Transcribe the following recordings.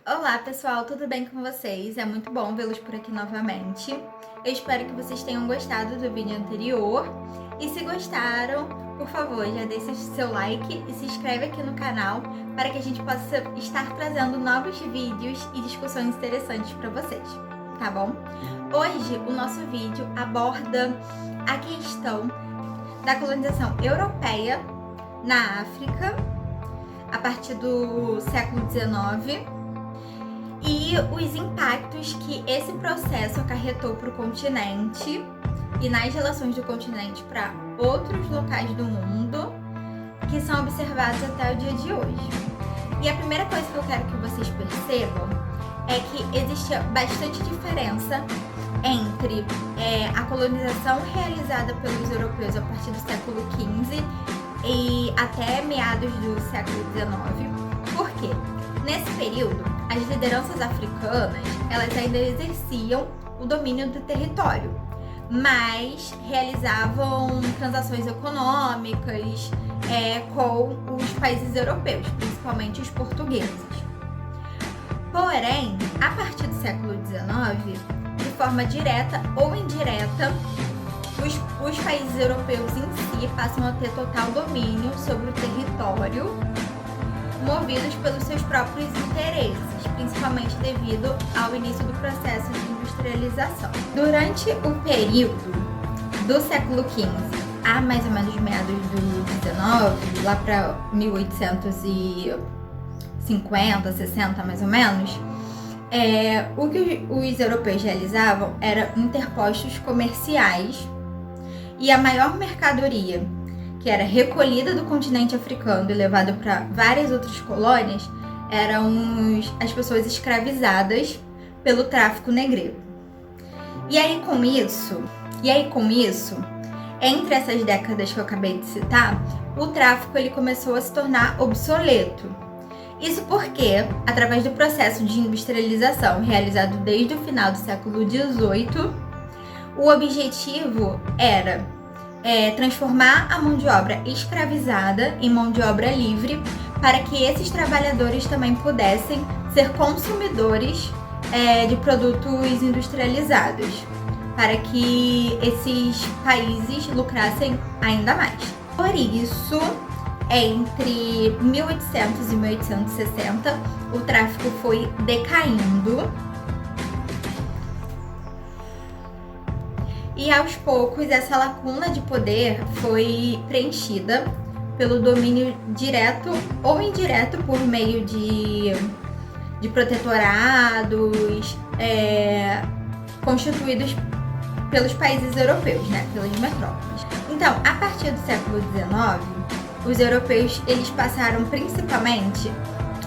Olá pessoal, tudo bem com vocês? É muito bom vê-los por aqui novamente. Eu espero que vocês tenham gostado do vídeo anterior. E se gostaram, por favor, já deixe seu like e se inscreve aqui no canal para que a gente possa estar trazendo novos vídeos e discussões interessantes para vocês, tá bom? Hoje o nosso vídeo aborda a questão da colonização europeia na África a partir do século XIX e os impactos que esse processo acarretou para o continente e nas relações do continente para outros locais do mundo que são observados até o dia de hoje. E a primeira coisa que eu quero que vocês percebam é que existia bastante diferença entre a colonização realizada pelos europeus a partir do século XV e até meados do século XIX. Por quê? Nesse período, as lideranças africanas, elas ainda exerciam o domínio do território, mas realizavam transações econômicas com os países europeus, principalmente os portugueses. Porém, a partir do século XIX, de forma direta ou indireta, os países europeus em si passam a ter total domínio sobre o território, movidos pelos seus próprios interesses, principalmente devido ao início do processo de industrialização. Durante o período do século XV a mais ou menos meados do XIX, lá para 1850, 60 mais ou menos, o que os europeus realizavam era interpostos comerciais e a maior mercadoria que era recolhida do continente africano e levada para várias outras colônias eram as pessoas escravizadas pelo tráfico negreiro. E aí com isso, entre essas décadas que eu acabei de citar, o tráfico ele começou a se tornar obsoleto. Isso porque, através do processo de industrialização realizado desde o final do século XVIII, o objetivo era transformar a mão de obra escravizada em mão de obra livre para que esses trabalhadores também pudessem ser consumidores de produtos industrializados, para que esses países lucrassem ainda mais. Por isso, entre 1800 e 1860, o tráfico foi decaindo. E aos poucos essa lacuna de poder foi preenchida pelo domínio direto ou indireto por meio de protetorados constituídos pelos países europeus, né, pelas metrópoles. Então, a partir do século XIX, os europeus eles passaram principalmente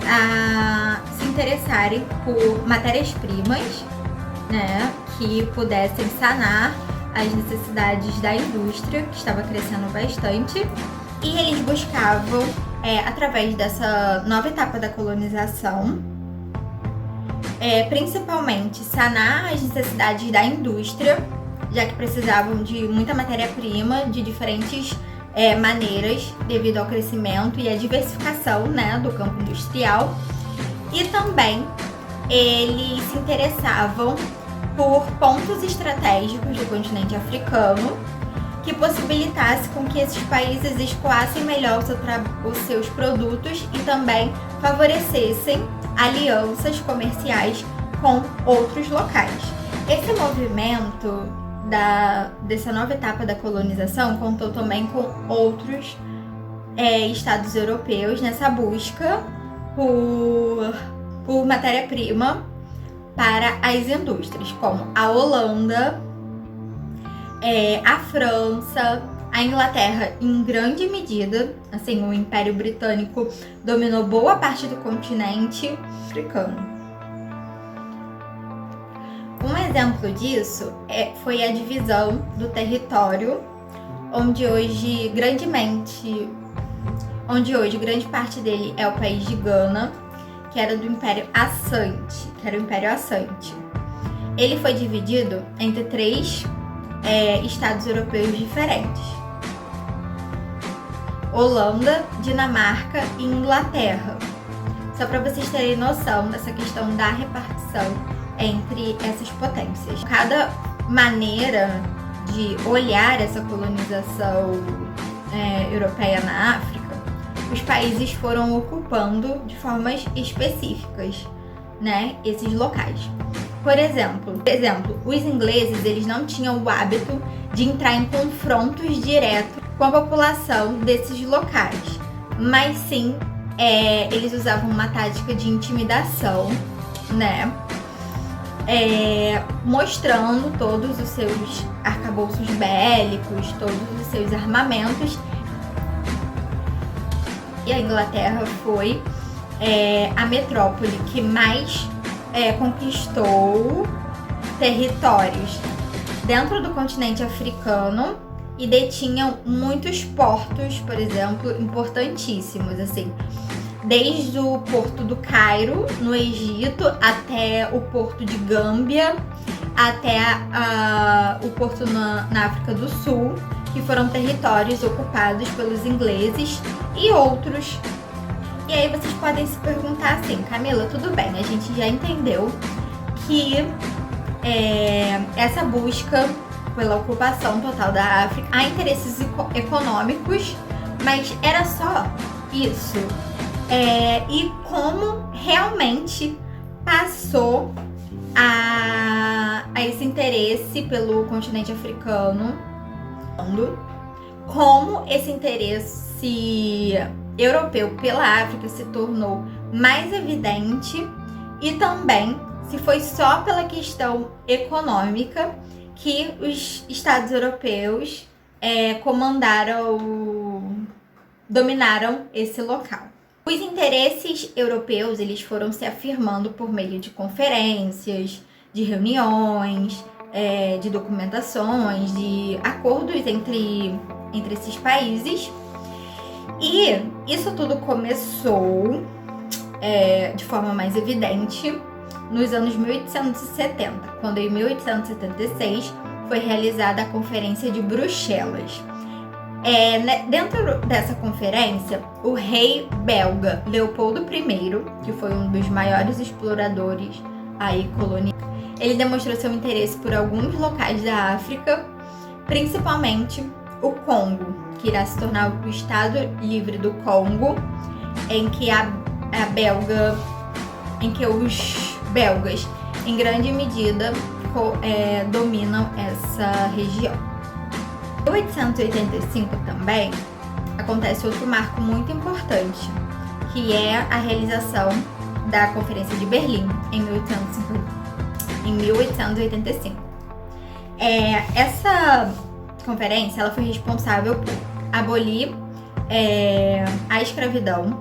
a se interessarem por matérias-primas, né, que pudessem sanar as necessidades da indústria, que estava crescendo bastante, e eles buscavam, através dessa nova etapa da colonização, principalmente sanar as necessidades da indústria, já que precisavam de muita matéria-prima de diferentes maneiras, devido ao crescimento e à diversificação, né, do campo industrial, e também eles se interessavam por pontos estratégicos do continente africano que possibilitasse com que esses países escoassem melhor os seus produtos e também favorecessem alianças comerciais com outros locais. Esse movimento dessa nova etapa da colonização contou também com outros estados europeus nessa busca por matéria-prima para as indústrias, como a Holanda, a França, a Inglaterra em grande medida. Assim, o Império Britânico dominou boa parte do continente africano. Um exemplo disso foi a divisão do território, onde hoje grande parte dele é o país de Gana, que era do Império Assante, Ele foi dividido entre 3 estados europeus diferentes: Holanda, Dinamarca e Inglaterra. Só para vocês terem noção dessa questão da repartição entre essas potências. Cada maneira de olhar essa colonização europeia na África, os países foram ocupando de formas específicas, né, esses locais. Por exemplo, os ingleses, eles não tinham o hábito de entrar em confrontos diretos com a população desses locais, mas sim, eles usavam uma tática de intimidação, né, mostrando todos os seus arcabouços bélicos, todos os seus armamentos. E a Inglaterra foi a metrópole que mais conquistou territórios dentro do continente africano e detinham muitos portos, por exemplo, importantíssimos, assim, desde o porto do Cairo, no Egito, até o porto de Gâmbia, até o porto na África do Sul, que foram territórios ocupados pelos ingleses e outros. E aí vocês podem se perguntar assim, Camila, tudo bem, a gente já entendeu que essa busca pela ocupação total da África há interesses econômicos, mas era só isso? E como realmente passou a esse interesse pelo continente africano, como esse interesse europeu pela África se tornou mais evidente e também se foi só pela questão econômica que os estados europeus dominaram esse local. Os interesses europeus, eles foram se afirmando por meio de conferências, de reuniões, de documentações, de acordos entre esses países. E isso tudo começou de forma mais evidente nos anos 1870, quando em 1876 foi realizada a Conferência de Bruxelas. Dentro dessa conferência, o rei belga Leopoldo I, que foi um dos maiores exploradores coloniais, ele demonstrou seu interesse por alguns locais da África, principalmente o Congo, que irá se tornar o Estado Livre do Congo, em que os belgas, em grande medida, dominam essa região. Em 1885 também acontece outro marco muito importante, que é a realização da Conferência de Berlim em 1885. Essa conferência ela foi responsável por abolir a escravidão.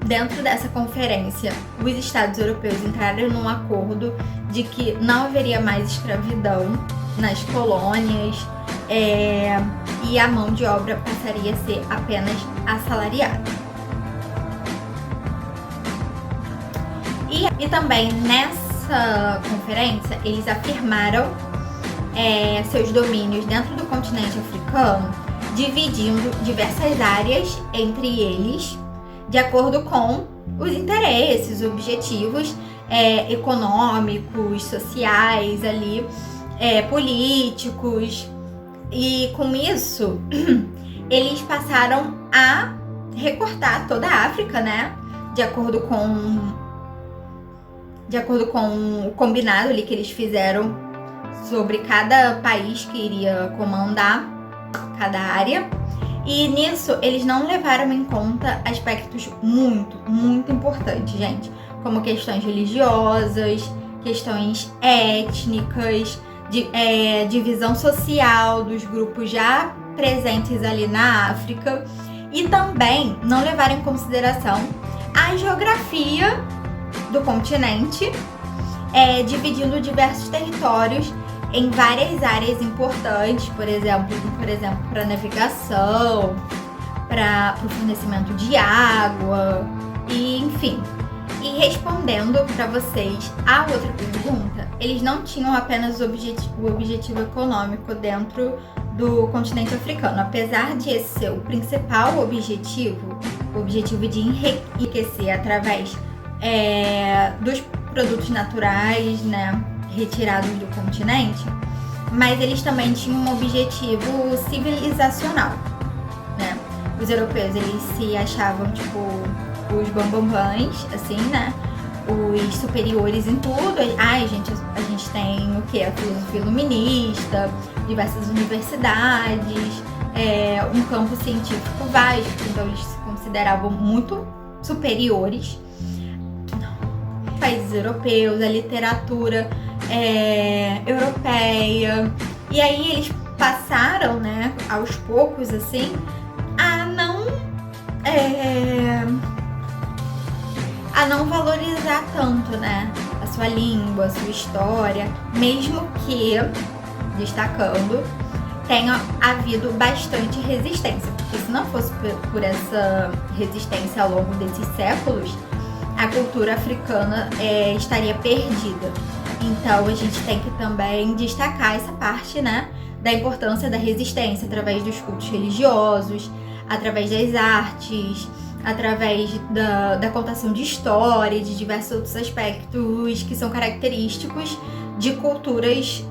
Dentro dessa conferência, os estados europeus entraram num acordo de que não haveria mais escravidão nas colônias e a mão de obra passaria a ser apenas assalariada. E também nessa conferência eles afirmaram seus domínios dentro do continente africano, dividindo diversas áreas entre eles de acordo com os interesses, objetivos econômicos, sociais ali, políticos. E com isso eles passaram a recortar toda a África, né? De acordo com o combinado ali que eles fizeram sobre cada país que iria comandar cada área. E nisso eles não levaram em conta aspectos muito, muito importantes, gente, como questões religiosas, questões étnicas, divisão social dos grupos já presentes ali na África, e também não levaram em consideração a geografia do continente, dividindo diversos territórios em várias áreas importantes, por exemplo, para navegação, para o fornecimento de água, e enfim. E respondendo para vocês a outra pergunta, eles não tinham apenas o objetivo econômico dentro do continente africano. Apesar de esse ser o principal objetivo, o objetivo de enriquecer através dos produtos naturais, né, retirados do continente, mas eles também tinham um objetivo civilizacional, né? Os europeus, eles se achavam, tipo, os bambambãs, assim, né? Os superiores em tudo. Ai, gente, a gente tem o quê? A filosofia iluminista, diversas universidades, um campo científico vasto, então eles se consideravam muito superiores. Países europeus, a literatura europeia, e aí eles passaram, né, aos poucos, assim, a não valorizar tanto, né, a sua língua, a sua história, mesmo que, destacando, tenha havido bastante resistência, porque se não fosse por essa resistência ao longo desses séculos, a cultura africana estaria perdida. Então a gente tem que também destacar essa parte, né, da importância da resistência através dos cultos religiosos, através das artes, através da contação de história, de diversos outros aspectos que são característicos de culturas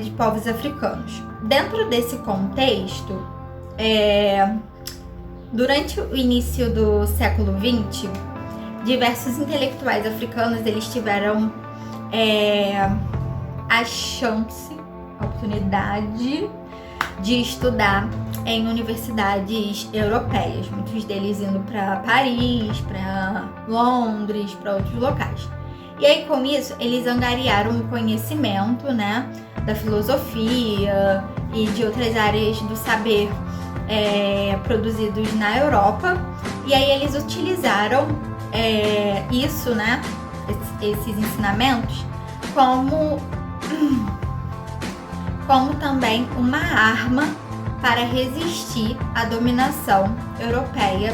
de povos africanos. Dentro desse contexto, durante o início do século XX, diversos intelectuais africanos, eles tiveram a chance, a oportunidade de estudar em universidades europeias, muitos deles indo para Paris, para Londres, para outros locais. E aí, com isso, eles angariaram o conhecimento, né, da filosofia e de outras áreas do saber produzidos na Europa. E aí eles utilizaram isso, né, esses ensinamentos, como também uma arma para resistir à dominação europeia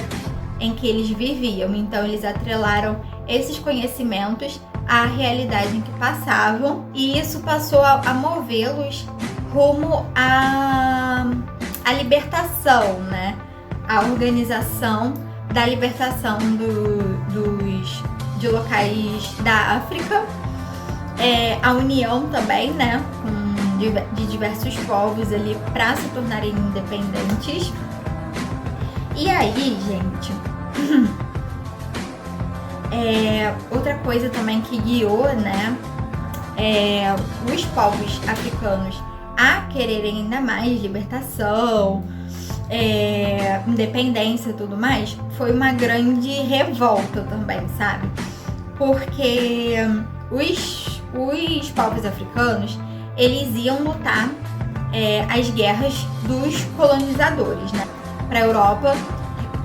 em que eles viviam. Então eles atrelaram esses conhecimentos à realidade em que passavam, e isso passou a movê-los rumo à libertação, né? A organização da libertação de locais da África, a união também, né, de diversos povos ali para se tornarem independentes. E aí, gente, outra coisa também que guiou, né, os povos africanos a quererem ainda mais libertação, independência e tudo mais, foi uma grande revolta também, sabe? Porque os povos africanos, eles iam lutar as guerras dos colonizadores, né? Para a Europa,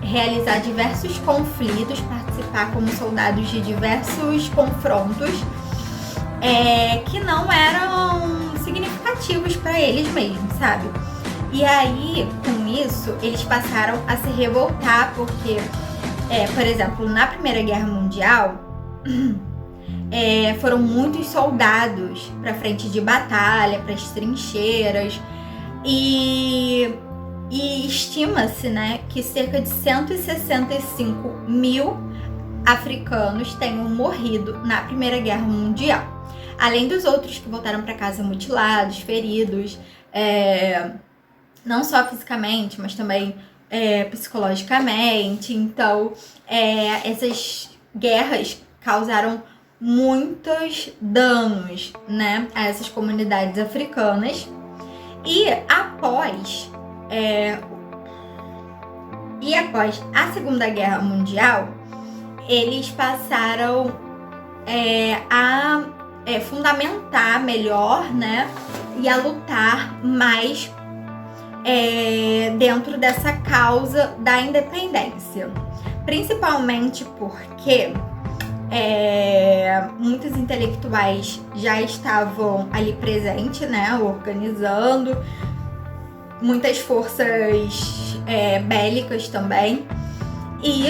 realizar diversos conflitos, participar como soldados de diversos confrontos que não eram significativos para eles mesmos, sabe? E aí, com isso, eles passaram a se revoltar porque, por exemplo, na Primeira Guerra Mundial, foram muitos soldados para frente de batalha, para as trincheiras, e estima-se, né, que cerca de 165 mil africanos tenham morrido na Primeira Guerra Mundial, além dos outros que voltaram para casa mutilados, feridos, não só fisicamente, mas também psicologicamente. Então, essas guerras causaram muitos danos, né, a essas comunidades africanas. E após a Segunda Guerra Mundial, eles passaram a fundamentar melhor, né, e a lutar mais dentro dessa causa da independência, principalmente porque muitos intelectuais já estavam ali presentes, né, organizando, muitas forças bélicas também, e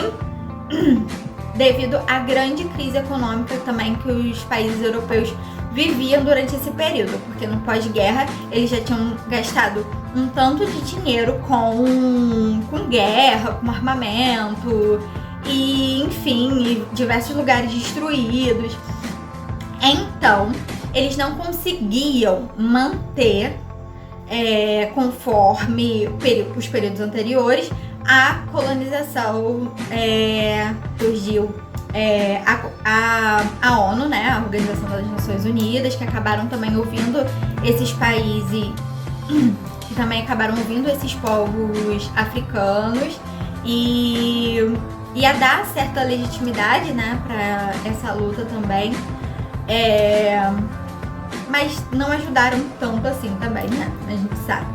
devido à grande crise econômica também que os países europeus viviam durante esse período, porque no pós-guerra eles já tinham gastado um tanto de dinheiro com guerra, com armamento, e enfim, diversos lugares destruídos. Então, eles não conseguiam manter, conforme os períodos anteriores, a colonização. Surgiu a ONU, né, a Organização das Nações Unidas, que acabaram também ouvindo esses países, que também acabaram ouvindo esses povos africanos e a dar certa legitimidade, né, para essa luta também, mas não ajudaram tanto assim também, né, a gente sabe.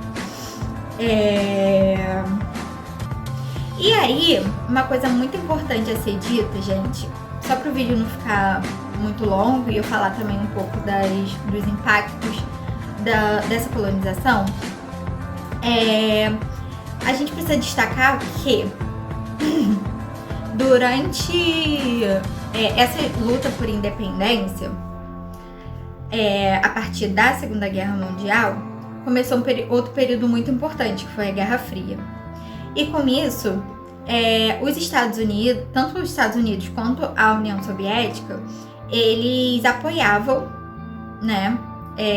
E aí, uma coisa muito importante a ser dita, gente, só para o vídeo não ficar muito longo e eu falar também um pouco dos impactos dessa colonização, a gente precisa destacar que durante essa luta por independência, a partir da Segunda Guerra Mundial, começou outro período muito importante, que foi a Guerra Fria. E com isso, os Estados Unidos, tanto os Estados Unidos quanto a União Soviética, eles apoiavam, né,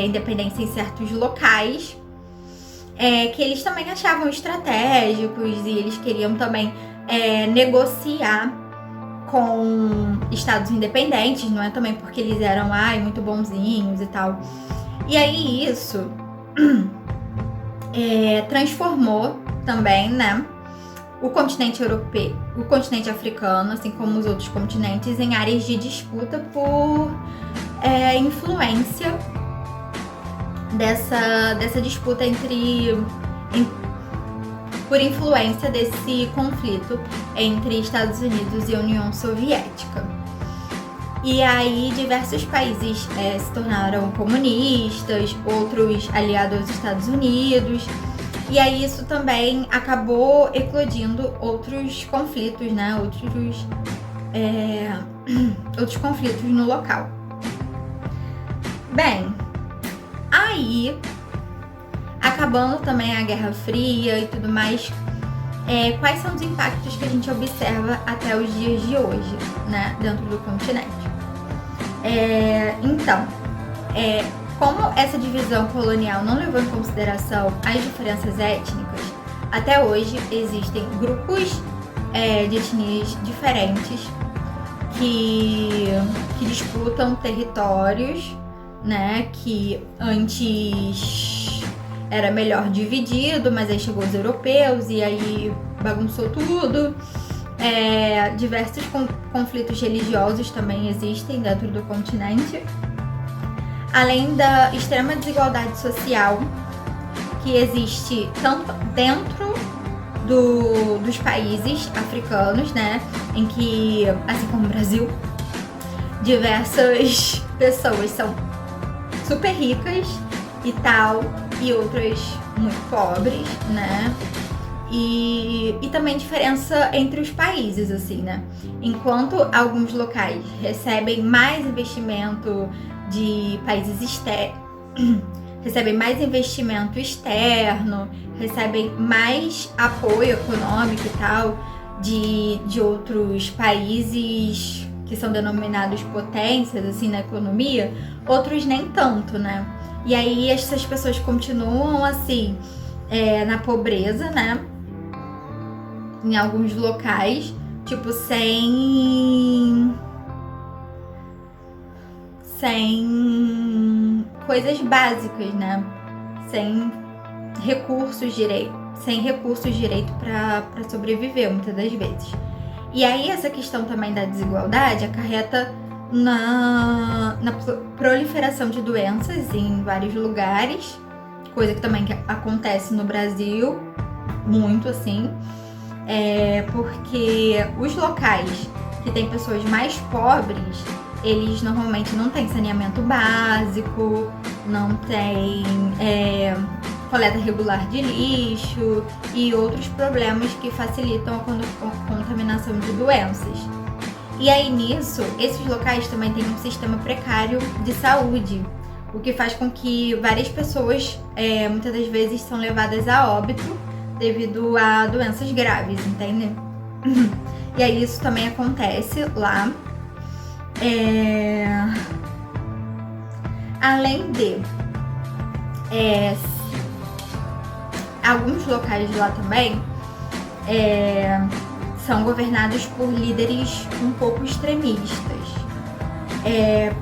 independência em certos locais, que eles também achavam estratégicos, e eles queriam também negociar com estados independentes, não é também porque eles eram muito bonzinhos e tal. E aí isso transformou também, né, o continente europeu, o continente africano, assim como os outros continentes, em áreas de disputa por influência dessa disputa por influência desse conflito entre Estados Unidos e a União Soviética. E aí diversos países se tornaram comunistas, outros aliados aos Estados Unidos. E aí isso também acabou eclodindo outros conflitos, né? Outros conflitos no local. Bem, aí, acabando também a Guerra Fria e tudo mais, quais são os impactos que a gente observa até os dias de hoje, né? Dentro do continente. Como essa divisão colonial não levou em consideração as diferenças étnicas, até hoje existem grupos de etnias diferentes que disputam territórios, né, que antes era melhor dividido, mas aí chegou os europeus e aí bagunçou tudo. Diversos conflitos religiosos também existem dentro do continente. Além da extrema desigualdade social que existe tanto dentro dos países africanos, né, em que, assim como o Brasil, diversas pessoas são super ricas e tal, e outras muito pobres, né, e também diferença entre os países, assim, né, enquanto alguns locais recebem mais investimento de países recebem mais investimento externo, recebem mais apoio econômico e tal de outros países que são denominados potências, assim, na economia, outros nem tanto, né? E aí essas pessoas continuam, assim, na pobreza, né? Em alguns locais, tipo, sem coisas básicas, né? Sem recursos direito para sobreviver, muitas das vezes. E aí essa questão também da desigualdade acarreta na proliferação de doenças em vários lugares, coisa que também acontece no Brasil, muito assim, porque os locais que tem pessoas mais pobres, eles normalmente não têm saneamento básico, não tem coleta regular de lixo e outros problemas que facilitam a contaminação de doenças. E aí nisso, esses locais também têm um sistema precário de saúde, o que faz com que várias pessoas muitas das vezes são levadas a óbito devido a doenças graves, entende? E aí isso também acontece lá. Além de alguns locais de lá também são governados por líderes um pouco extremistas.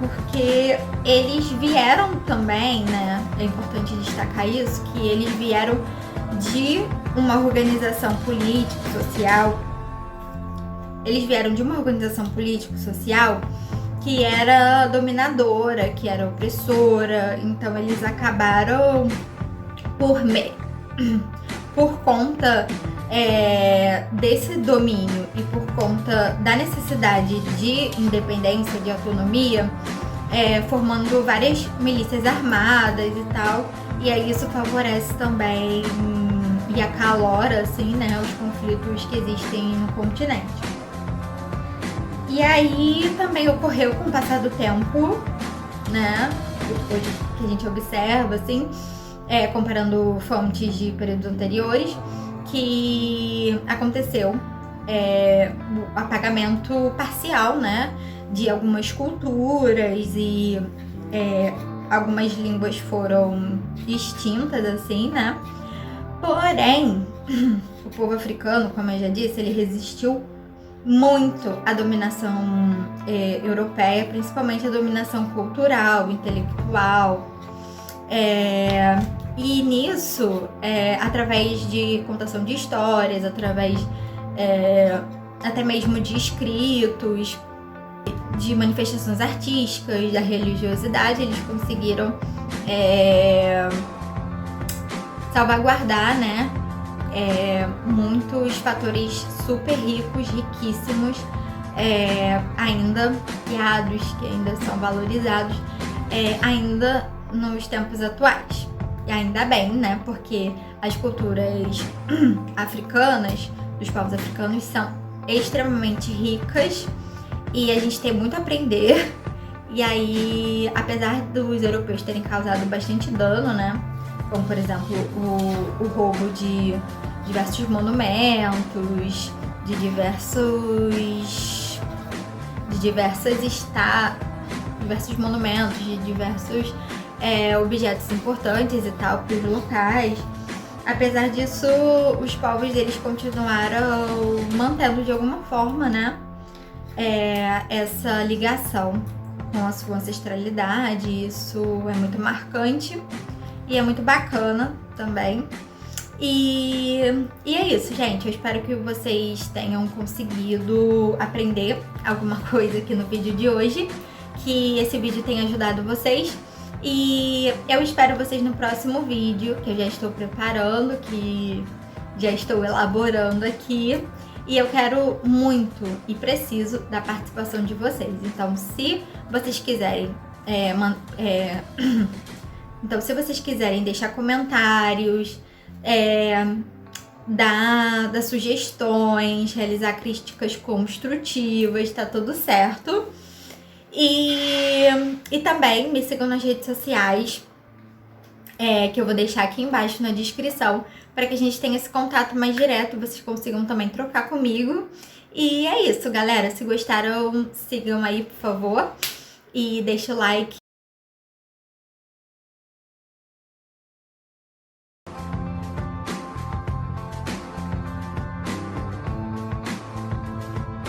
Porque eles vieram também, né? É importante destacar isso, que eles vieram de uma organização político-social. Eles vieram de uma organização político-social que era dominadora, que era opressora. Então eles acabaram por conta desse domínio e por conta da necessidade de independência, de autonomia, formando várias milícias armadas e tal. E aí isso favorece também e acalora, assim, né, os conflitos que existem no continente. E aí também ocorreu com o passar do tempo, né, hoje que a gente observa, assim, comparando fontes de períodos anteriores, que aconteceu o apagamento parcial, né, de algumas culturas e algumas línguas foram extintas, assim, né? Porém, o povo africano, como eu já disse, ele resistiu muito à dominação europeia, principalmente à dominação cultural, intelectual. E nisso, através de contação de histórias, através até mesmo de escritos, de manifestações artísticas, da religiosidade, eles conseguiram salvaguardar, né, muitos fatores super ricos, riquíssimos, ainda criados, que ainda são valorizados, ainda nos tempos atuais. E ainda bem, né, porque as culturas africanas, dos povos africanos, são extremamente ricas e a gente tem muito a aprender. E aí, apesar dos europeus terem causado bastante dano, né, como por exemplo o roubo de diversos monumentos, de diversos monumentos, de diversos objetos importantes e tal para os locais. Apesar disso, os povos deles continuaram mantendo de alguma forma, né, essa ligação com a sua ancestralidade. Isso é muito marcante e é muito bacana também. E é isso, gente. Eu espero que vocês tenham conseguido aprender alguma coisa aqui no vídeo de hoje, que esse vídeo tenha ajudado vocês. E eu espero vocês no próximo vídeo, que eu já estou preparando, que já estou elaborando aqui. E eu quero muito e preciso da participação de vocês. Então, se vocês quiserem deixar comentários, dar sugestões, realizar críticas construtivas, tá tudo certo. E também me sigam nas redes sociais, que eu vou deixar aqui embaixo na descrição, para que a gente tenha esse contato mais direto e vocês consigam também trocar comigo. E é isso, galera. Se gostaram, sigam aí, por favor. E deixa o like